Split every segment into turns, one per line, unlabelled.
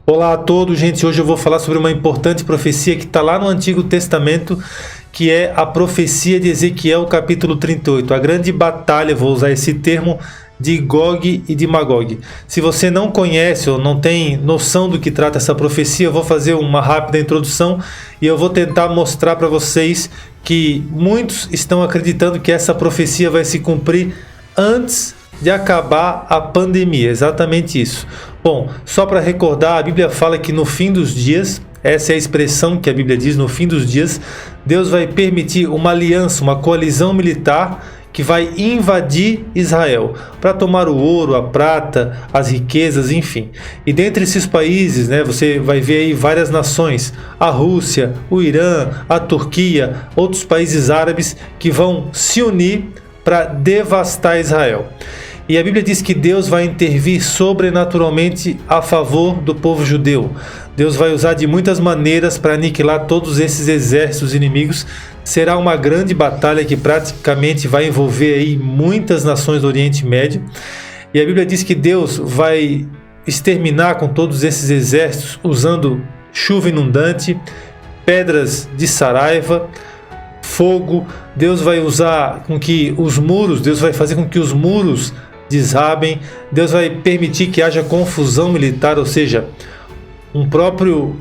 Olá a todos, gente. Hoje eu vou falar sobre uma importante profecia que está lá no Antigo Testamento, que é a profecia de Ezequiel, capítulo 38. A grande batalha, vou usar esse termo, de Gog e de Magog. Se você não conhece ou não tem noção do que trata essa profecia, eu vou fazer uma rápida introdução e eu vou tentar mostrar para vocês que muitos estão acreditando que essa profecia vai se cumprir antes de acabar a pandemia. Exatamente isso. Bom, só para recordar, a Bíblia fala que no fim dos dias, essa é a expressão que a Bíblia diz, no fim dos dias, Deus vai permitir uma aliança, uma coalizão militar que vai invadir Israel para tomar o ouro, a prata, as riquezas, enfim. E dentre esses países, você vai ver aí várias nações, a Rússia, o Irã, a Turquia, outros países árabes que vão se unir para devastar Israel. E a Bíblia diz que Deus vai intervir sobrenaturalmente a favor do povo judeu. Deus vai usar de muitas maneiras para aniquilar todos esses exércitos inimigos. Será uma grande batalha que praticamente vai envolver aí muitas nações do Oriente Médio. E a Bíblia diz que Deus vai exterminar com todos esses exércitos usando chuva inundante, pedras de saraiva, fogo. Deus vai usar com que os muros, Deus vai fazer com que os muros desabem. Deus vai permitir que haja confusão militar, ou seja, um próprio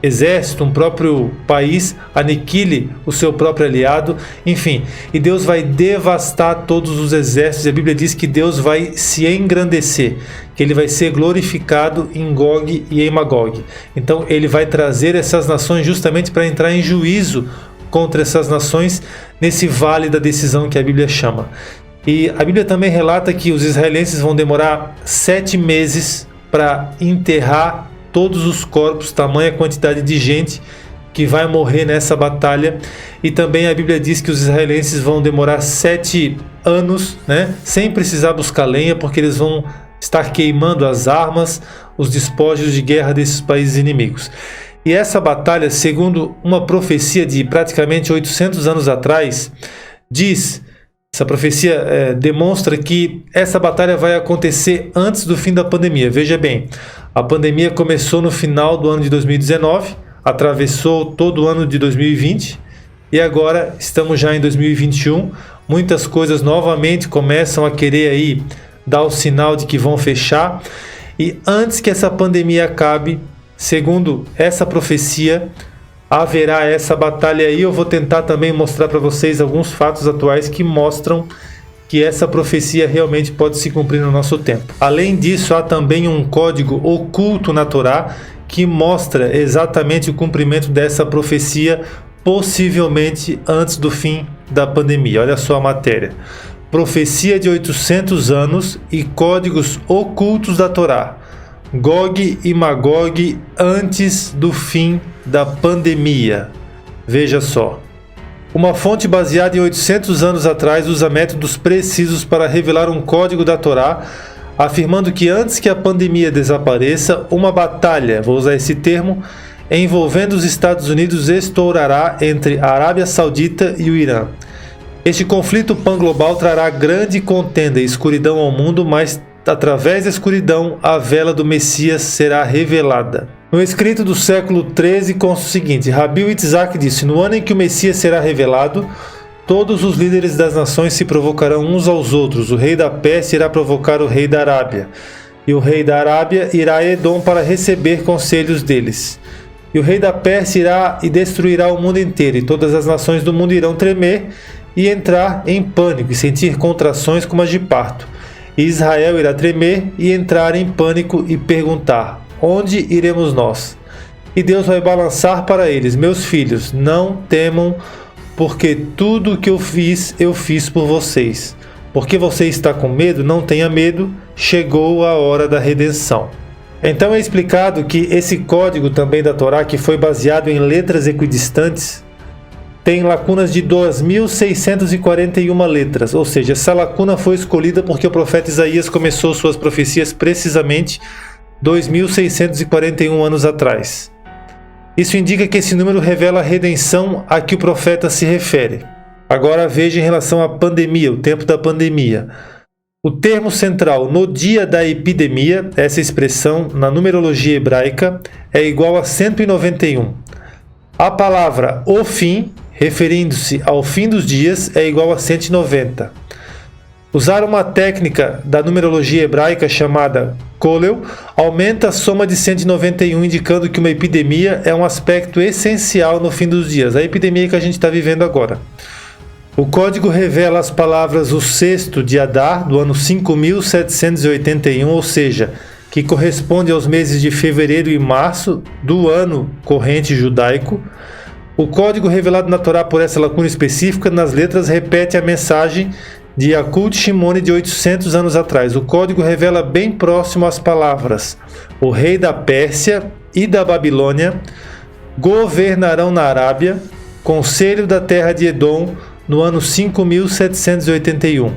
exército, um próprio país aniquile o seu próprio aliado, enfim. E Deus vai devastar todos os exércitos. E a Bíblia diz que Deus vai se engrandecer, que Ele vai ser glorificado em Gog e em Magog. Então Ele vai trazer essas nações justamente para entrar em juízo contra essas nações nesse vale da decisão que a Bíblia chama. E a Bíblia também relata que os israelenses vão demorar 7 meses para enterrar todos os corpos, tamanha quantidade de gente que vai morrer nessa batalha. E também a Bíblia diz que os israelenses vão demorar 7 anos, sem precisar buscar lenha, porque eles vão estar queimando as armas, os despojos de guerra desses países inimigos. E essa batalha, segundo uma profecia de praticamente 800 anos atrás, essa profecia demonstra que essa batalha vai acontecer antes do fim da pandemia. Veja bem, a pandemia começou no final do ano de 2019, atravessou todo o ano de 2020 e agora estamos já em 2021. Muitas coisas novamente começam a querer aí dar o sinal de que vão fechar. E antes que essa pandemia acabe, segundo essa profecia, haverá essa batalha aí. Eu vou tentar também mostrar para vocês alguns fatos atuais que mostram que essa profecia realmente pode se cumprir no nosso tempo. Além disso, há também um código oculto na Torá que mostra exatamente o cumprimento dessa profecia, possivelmente antes do fim da pandemia. Olha só a matéria. Profecia de 800 anos e códigos ocultos da Torá. Gog e Magog antes do fim da pandemia. Veja só. Uma fonte baseada em 800 anos atrás usa métodos precisos para revelar um código da Torá, afirmando que antes que a pandemia desapareça, uma batalha, vou usar esse termo, envolvendo os Estados Unidos estourará entre a Arábia Saudita e o Irã. Este conflito pan-global trará grande contenda e escuridão ao mundo, mas através da escuridão, a vela do Messias será revelada. No escrito do século 13 consta o seguinte: Rabi Itzhak disse: no ano em que o Messias será revelado, todos os líderes das nações se provocarão uns aos outros. O rei da Pérsia irá provocar o rei da Arábia, e o rei da Arábia irá a Edom para receber conselhos deles. E o rei da Pérsia irá e destruirá o mundo inteiro, e todas as nações do mundo irão tremer e entrar em pânico e sentir contrações como as de parto. E Israel irá tremer e entrar em pânico e perguntar: onde iremos nós? E Deus vai balançar para eles: meus filhos, não temam, porque tudo o que eu fiz por vocês. Porque você está com medo, não tenha medo, chegou a hora da redenção. Então é explicado que esse código também da Torá, que foi baseado em letras equidistantes, tem lacunas de 2.641 letras, ou seja, essa lacuna foi escolhida porque o profeta Isaías começou suas profecias precisamente 2.641 anos atrás. Isso indica que esse número revela a redenção a que o profeta se refere. Agora veja em relação à pandemia, o tempo da pandemia. O termo central no dia da epidemia, essa expressão na numerologia hebraica, é igual a 191. A palavra o fim, referindo-se ao fim dos dias, é igual a 190. Usar uma técnica da numerologia hebraica chamada Kolel aumenta a soma de 191, indicando que uma epidemia é um aspecto essencial no fim dos dias, a epidemia que a gente está vivendo agora. O código revela as palavras o sexto de Adar, do ano 5781, ou seja, que corresponde aos meses de fevereiro e março do ano corrente judaico. O código revelado na Torá por essa lacuna específica, nas letras, repete a mensagem de Yakut Shimoni de 800 anos atrás. O código revela bem próximo as palavras: o rei da Pérsia e da Babilônia governarão na Arábia, conselho da terra de Edom, no ano 5781.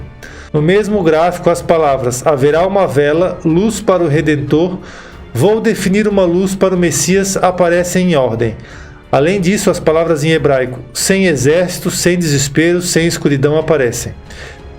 No mesmo gráfico, as palavras: haverá uma vela, luz para o Redentor, vou definir uma luz para o Messias, aparecem em ordem. Além disso, as palavras em hebraico: sem exército, sem desespero, sem escuridão, aparecem.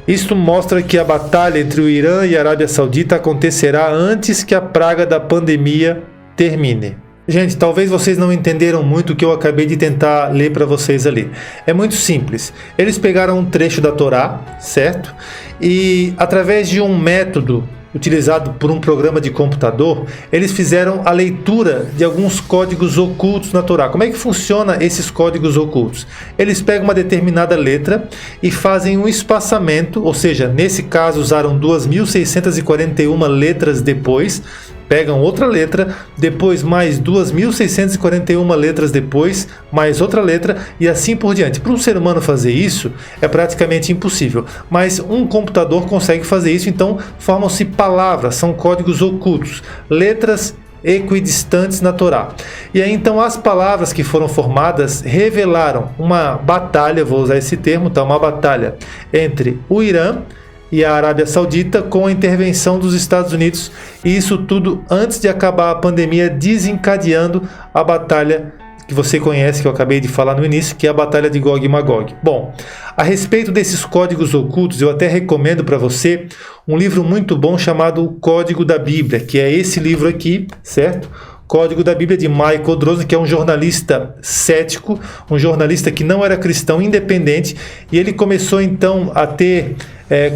Isto mostra que a batalha entre o Irã e a Arábia Saudita acontecerá antes que a praga da pandemia termine. Gente, talvez vocês não entenderam muito o que eu acabei de tentar ler para vocês ali. É muito simples. Eles pegaram um trecho da Torá, certo? E através de um método utilizado por um programa de computador, eles fizeram a leitura de alguns códigos ocultos na Torá. Como é que funciona esses códigos ocultos? Eles pegam uma determinada letra e fazem um espaçamento, ou seja, nesse caso usaram 2.641 letras depois, pegam outra letra, depois mais 2.641 letras depois, mais outra letra e assim por diante. Para um ser humano fazer isso é praticamente impossível, mas um computador consegue fazer isso, então formam-se palavras, são códigos ocultos, letras equidistantes na Torá. E aí então as palavras que foram formadas revelaram uma batalha, vou usar esse termo, tá? Uma batalha entre o Irã e a Arábia Saudita com a intervenção dos Estados Unidos, e isso tudo antes de acabar a pandemia, desencadeando a batalha que você conhece, que eu acabei de falar no início, que é a batalha de Gog e Magog. Bom, a respeito desses códigos ocultos, eu até recomendo para você um livro muito bom chamado O Código da Bíblia, que é esse livro aqui, certo? Código da Bíblia, de Michael Drosnin, que é um jornalista cético, um jornalista que não era cristão, independente, e ele começou então a ter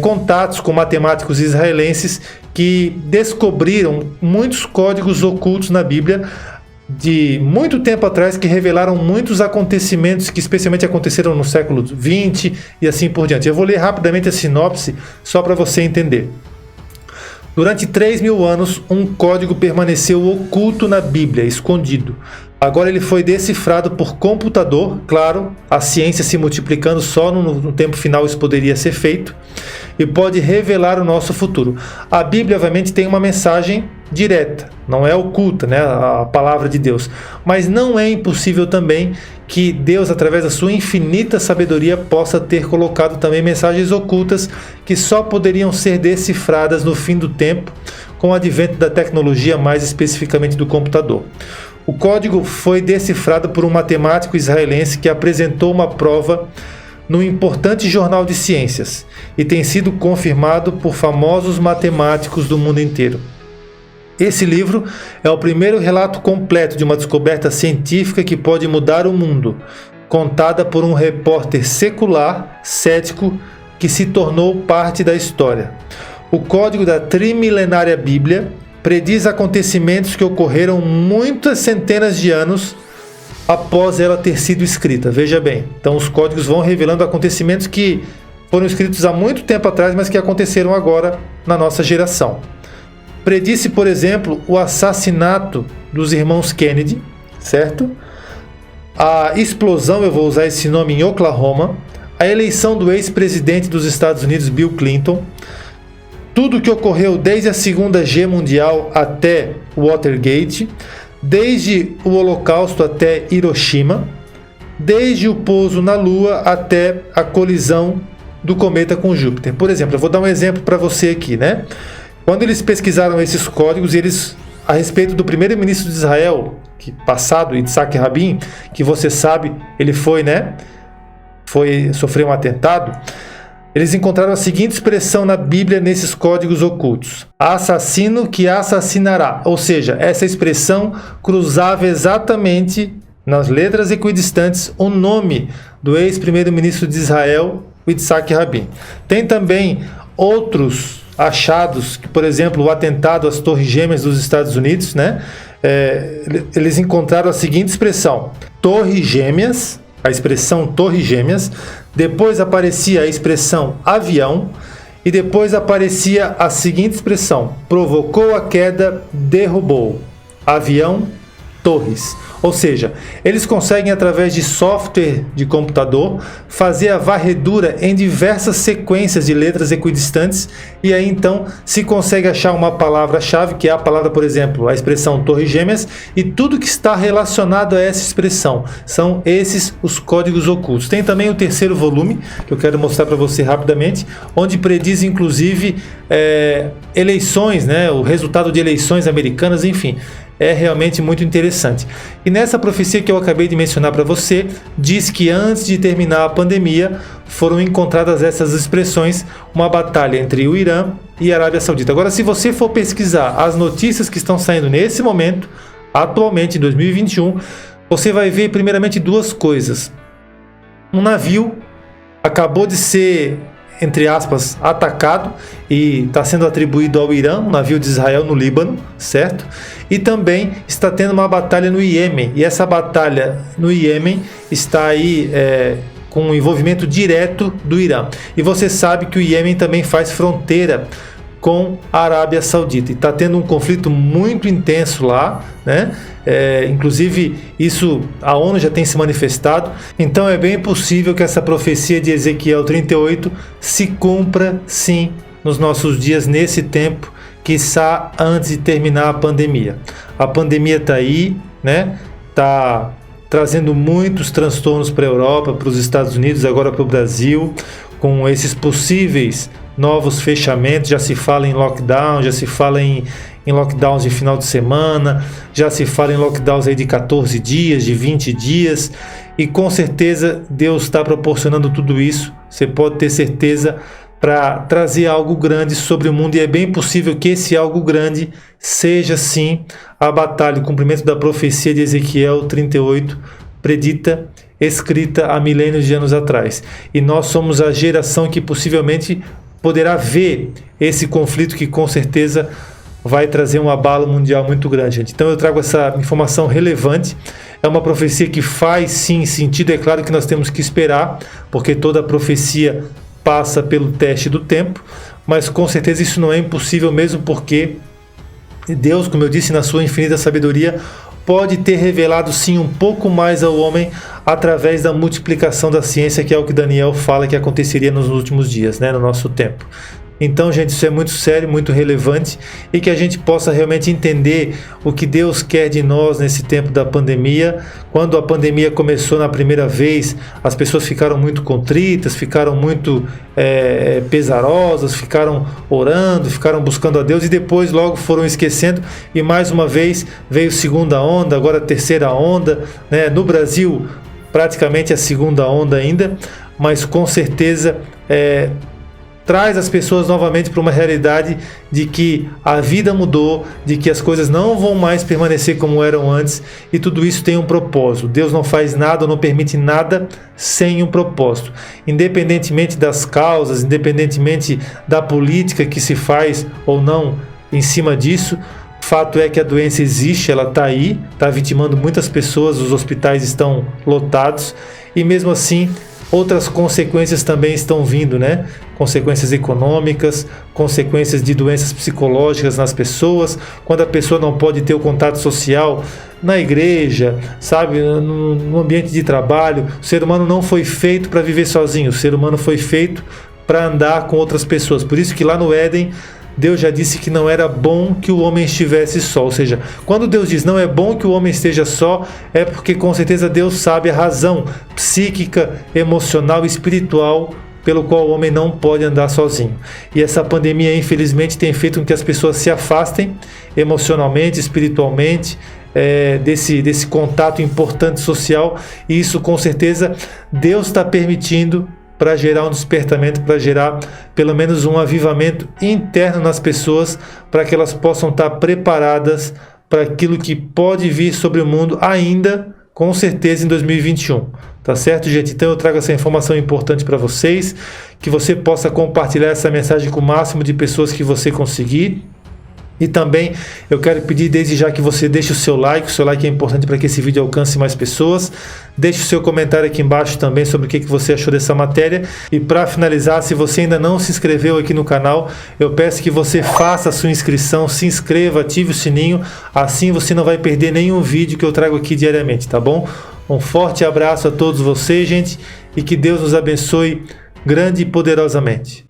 contatos com matemáticos israelenses que descobriram muitos códigos ocultos na Bíblia de muito tempo atrás, que revelaram muitos acontecimentos que especialmente aconteceram no século XX e assim por diante. Eu vou ler rapidamente a sinopse só para você entender. Durante 3.000 anos, um código permaneceu oculto na Bíblia, escondido. Agora ele foi decifrado por computador, claro, a ciência se multiplicando, só no tempo final isso poderia ser feito, e pode revelar o nosso futuro. A Bíblia, obviamente, tem uma mensagem direta, não é oculta, né, a palavra de Deus, mas não é impossível também que Deus, através da sua infinita sabedoria, possa ter colocado também mensagens ocultas que só poderiam ser decifradas no fim do tempo, com o advento da tecnologia, mais especificamente do computador. O código foi decifrado por um matemático israelense que apresentou uma prova num importante jornal de ciências e tem sido confirmado por famosos matemáticos do mundo inteiro. Esse livro é o primeiro relato completo de uma descoberta científica que pode mudar o mundo, contada por um repórter secular, cético, que se tornou parte da história. O código da trimilenária Bíblia prediz acontecimentos que ocorreram muitas centenas de anos após ela ter sido escrita. Veja bem, então os códigos vão revelando acontecimentos que foram escritos há muito tempo atrás, mas que aconteceram agora na nossa geração. Predisse, por exemplo, o assassinato dos irmãos Kennedy, certo? A explosão, eu vou usar esse nome, em Oklahoma, a eleição do ex-presidente dos Estados Unidos, Bill Clinton, tudo o que ocorreu desde a Segunda Guerra Mundial até Watergate, desde o Holocausto até Hiroshima, desde o pouso na Lua até a colisão do cometa com Júpiter. Por exemplo, eu vou dar um exemplo para você aqui, né? Quando eles pesquisaram esses códigos, eles, a respeito do primeiro-ministro de Israel, passado, Yitzhak Rabin, que você sabe, ele foi, né? Sofreu um atentado. eles encontraram a seguinte expressão na Bíblia nesses códigos ocultos: assassino que assassinará. Ou seja, essa expressão cruzava exatamente nas letras equidistantes o nome do ex-primeiro-ministro de Israel, Yitzhak Rabin. Tem também outros achados, por exemplo, o atentado às Torres Gêmeas dos Estados Unidos, né? Eles encontraram a seguinte expressão: Torres Gêmeas, a expressão Torres Gêmeas, depois aparecia a expressão avião e depois aparecia a seguinte expressão: provocou a queda, derrubou. Avião, torres. Ou seja, eles conseguem, através de software de computador, fazer a varredura em diversas sequências de letras equidistantes, e aí então se consegue achar uma palavra-chave, que é a palavra, por exemplo, a expressão Torres Gêmeas, e tudo que está relacionado a essa expressão. São esses os códigos ocultos. Tem também o terceiro volume, que eu quero mostrar para você rapidamente, onde prediz inclusive eleições, né, o resultado de eleições americanas, enfim. É realmente muito interessante. E nessa profecia que eu acabei de mencionar para você, diz que antes de terminar a pandemia, foram encontradas essas expressões, uma batalha entre o Irã e a Arábia Saudita. Agora, se você for pesquisar as notícias que estão saindo nesse momento, atualmente em 2021, você vai ver primeiramente duas coisas. Um navio acabou de ser, entre aspas, atacado e está sendo atribuído ao Irã, um navio de Israel no Líbano, certo? E também está tendo uma batalha no Iêmen, e essa batalha no Iêmen está aí com o envolvimento direto do Irã. E você sabe que o Iêmen também faz fronteira com a Arábia Saudita, e está tendo um conflito muito intenso lá, né? Inclusive isso, a ONU já tem se manifestado. Então é bem possível que essa profecia de Ezequiel 38 se cumpra sim nos nossos dias, nesse tempo, quiçá antes de terminar a pandemia. A pandemia está aí, né? Está trazendo muitos transtornos para a Europa, para os Estados Unidos, agora para o Brasil, com esses possíveis novos fechamentos. Já se fala em lockdown, já se fala em lockdowns de final de semana, já se fala em lockdowns aí de 14 dias, de 20 dias, e com certeza Deus está proporcionando tudo isso, você pode ter certeza, para trazer algo grande sobre o mundo, e é bem possível que esse algo grande seja sim a batalha, o cumprimento da profecia de Ezequiel 38, predita, escrita há milênios de anos atrás. E nós somos a geração que possivelmente poderá ver esse conflito, que com certeza vai trazer um abalo mundial muito grande, gente. Então eu trago essa informação relevante. É uma profecia que faz sim sentido. É claro que nós temos que esperar, porque toda profecia passa pelo teste do tempo, mas com certeza isso não é impossível, mesmo porque Deus, como eu disse, na sua infinita sabedoria, pode ter revelado sim um pouco mais ao homem através da multiplicação da ciência, que é o que Daniel fala que aconteceria nos últimos dias, né, no nosso tempo. Então, gente, isso é muito sério, muito relevante, e que a gente possa realmente entender o que Deus quer de nós nesse tempo da pandemia. Quando a pandemia começou na primeira vez, as pessoas ficaram muito contritas, ficaram muito pesarosas, ficaram orando, ficaram buscando a Deus, e depois logo foram esquecendo, e mais uma vez veio segunda onda, agora terceira onda, né? No Brasil praticamente a segunda onda ainda, mas com certeza traz as pessoas novamente para uma realidade de que a vida mudou, de que as coisas não vão mais permanecer como eram antes, e tudo isso tem um propósito. Deus não faz nada, não permite nada sem um propósito. Independentemente das causas, independentemente da política que se faz ou não em cima disso, fato é que a doença existe, ela está aí, está vitimando muitas pessoas, os hospitais estão lotados, e mesmo assim outras consequências também estão vindo, né? Consequências econômicas, consequências de doenças psicológicas nas pessoas, quando a pessoa não pode ter o contato social na igreja, sabe, no ambiente de trabalho. O ser humano não foi feito para viver sozinho, o ser humano foi feito para andar com outras pessoas. Por isso que lá no Éden, Deus já disse que não era bom que o homem estivesse só. Ou seja, quando Deus diz não é bom que o homem esteja só, é porque com certeza Deus sabe a razão psíquica, emocional e espiritual pelo qual o homem não pode andar sozinho. E essa pandemia, infelizmente, tem feito com que as pessoas se afastem emocionalmente, espiritualmente, desse contato importante social, e isso com certeza Deus está permitindo para gerar um despertamento, para gerar pelo menos um avivamento interno nas pessoas, para que elas possam estar preparadas para aquilo que pode vir sobre o mundo ainda, com certeza, em 2021. Tá certo, gente? Então eu trago essa informação importante para vocês, que você possa compartilhar essa mensagem com o máximo de pessoas que você conseguir. E também eu quero pedir desde já que você deixe o seu like é importante para que esse vídeo alcance mais pessoas. Deixe o seu comentário aqui embaixo também sobre o que você achou dessa matéria. E para finalizar, se você ainda não se inscreveu aqui no canal, eu peço que você faça a sua inscrição, se inscreva, ative o sininho, assim você não vai perder nenhum vídeo que eu trago aqui diariamente, tá bom? Um forte abraço a todos vocês, gente, e que Deus nos abençoe grande e poderosamente.